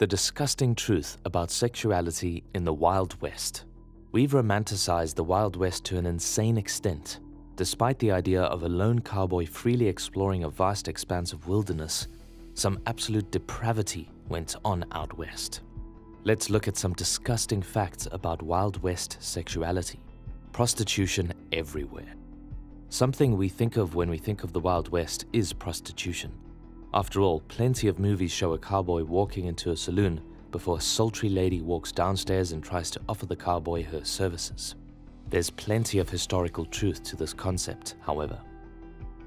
The disgusting truth about sexuality in the Wild West. We've romanticized the Wild West to an insane extent. Despite the idea of a lone cowboy freely exploring a vast expanse of wilderness, some absolute depravity went on out west. Let's look at some disgusting facts about Wild West sexuality. Prostitution everywhere. Something we think of when we think of the Wild West is prostitution. After all, plenty of movies show a cowboy walking into a saloon before a sultry lady walks downstairs and tries to offer the cowboy her services. There's plenty of historical truth to this concept, however.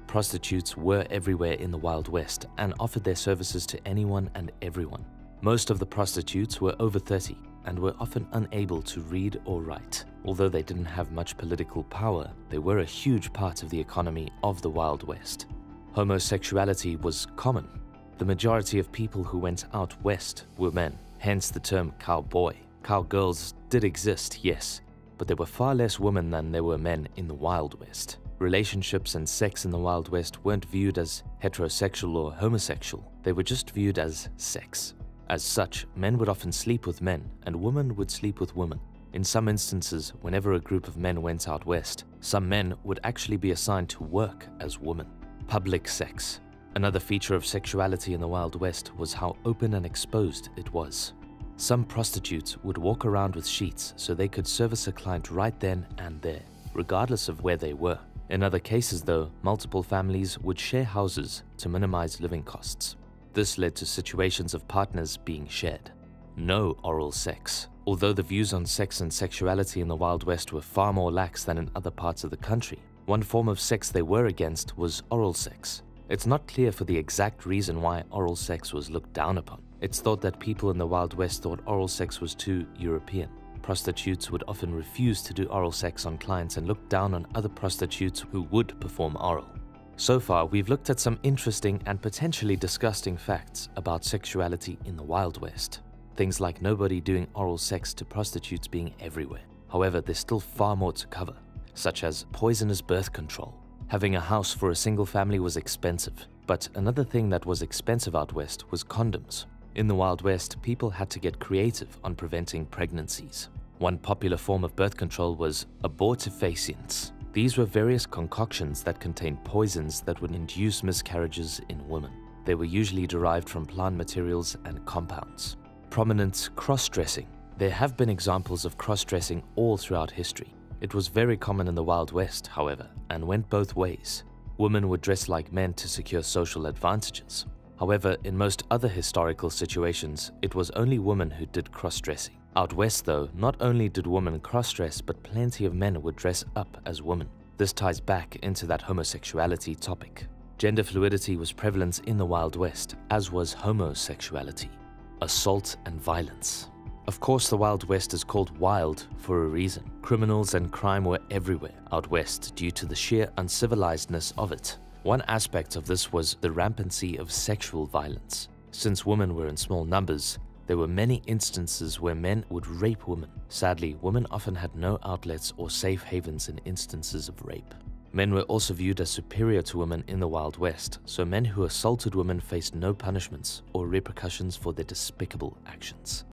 Prostitutes were everywhere in the Wild West and offered their services to anyone and everyone. Most of the prostitutes were over 30 and were often unable to read or write. Although they didn't have much political power, they were a huge part of the economy of the Wild West. Homosexuality was common. The majority of people who went out west were men, hence the term cowboy. Cowgirls did exist, yes, but there were far less women than there were men in the Wild West. Relationships and sex in the Wild West weren't viewed as heterosexual or homosexual, they were just viewed as sex. As such, men would often sleep with men and women would sleep with women. In some instances, whenever a group of men went out west, some men would actually be assigned to work as women. Public sex. Another feature of sexuality in the Wild West was how open and exposed it was. Some prostitutes would walk around with sheets so they could service a client right then and there, regardless of where they were. In other cases though, multiple families would share houses to minimize living costs. This led to situations of partners being shared. No oral sex. Although the views on sex and sexuality in the Wild West were far more lax than in other parts of the country, one form of sex they were against was oral sex. It's not clear for the exact reason why oral sex was looked down upon. It's thought that people in the Wild West thought oral sex was too European. Prostitutes would often refuse to do oral sex on clients and look down on other prostitutes who would perform oral. So far, we've looked at some interesting and potentially disgusting facts about sexuality in the Wild West. Things like nobody doing oral sex to prostitutes being everywhere. However, there's still far more to cover, such as poisonous birth control. Having a house for a single family was expensive, but another thing that was expensive out west was condoms. In the Wild West, people had to get creative on preventing pregnancies. One popular form of birth control was abortifacients. These were various concoctions that contained poisons that would induce miscarriages in women. They were usually derived from plant materials and compounds. Prominent cross-dressing. There have been examples of cross-dressing all throughout history. It was very common in the Wild West, however, and went both ways. Women would dress like men to secure social advantages. However, in most other historical situations, it was only women who did cross-dressing. Out west though, not only did women cross-dress, but plenty of men would dress up as women. This ties back into that homosexuality topic. Gender fluidity was prevalent in the Wild West, as was homosexuality. Assault and violence. Of course, the Wild West is called wild for a reason. Criminals and crime were everywhere out west due to the sheer uncivilizedness of it. One aspect of this was the rampancy of sexual violence. Since women were in small numbers, there were many instances where men would rape women. Sadly, women often had no outlets or safe havens in instances of rape. Men were also viewed as superior to women in the Wild West, so men who assaulted women faced no punishments or repercussions for their despicable actions.